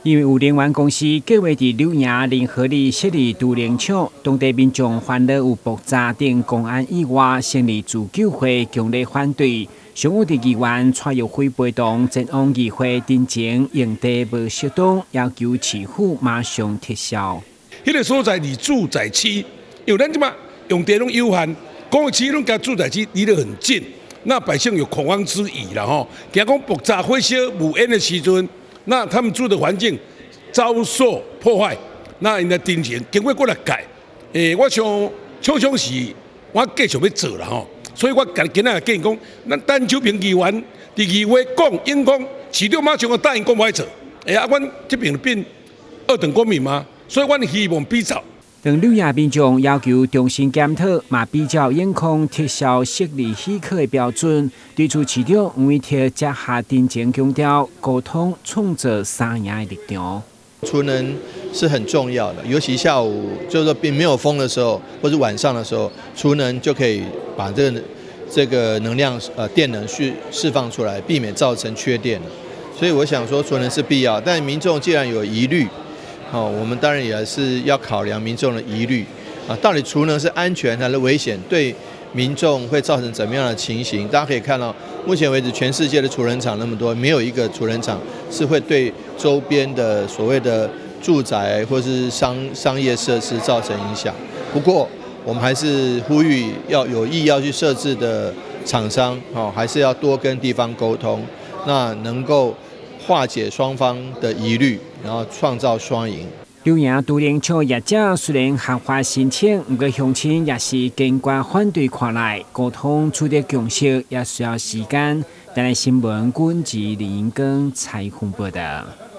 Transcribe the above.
因为有能源公司计划伫柳营联合里设立都联厂，当地民众烦恼有爆炸等公安意外，成立自救会强烈反对。上午伫议员蔡玉辉陪同前往议会进前营地无适当，要求市府马上撤销。迄个所在离住宅区，因为咱即马用地拢有限，公共区拢甲住宅区离得很近，那百姓有恐慌之疑啦吼。惊讲爆炸火烧无烟的时阵。那他们住的环境遭受破坏，那因来定前经过来改，我想是我继续要做啦吼，所以我今仔建议讲，咱陈秋平议员伫议会讲，因讲市长马上个答应讲我做，阮这边变二等公民吗？所以阮希望比照。当柳营民众要求重新检讨，嘛比较严控撤销设立许可的标准。对此，市长吴伟贴接下定前强调，沟通创造三赢的力量。储能是很重要的，尤其下午就是说并没有风的时候，或者晚上的时候，储能就可以把这个能量电能释放出来，避免造成缺电。所以我想说，储能是必要，但民众既然有疑虑。我们当然也是要考量民众的疑虑到底储能是安全还是危险，对民众会造成怎么样的情形？大家可以看到，目前为止全世界的储能厂那么多，没有一个储能厂是会对周边的所谓的住宅或是商业设施造成影响。不过，我们还是呼吁要有意要去设置的厂商还是要多跟地方沟通，那能够化解双方的疑虑，然后创造双赢。柳营都联厂业者虽然合法申请，不过乡亲也是坚决反对看来，沟通取得共识也需要时间。但係新闻管制林英根采访报道。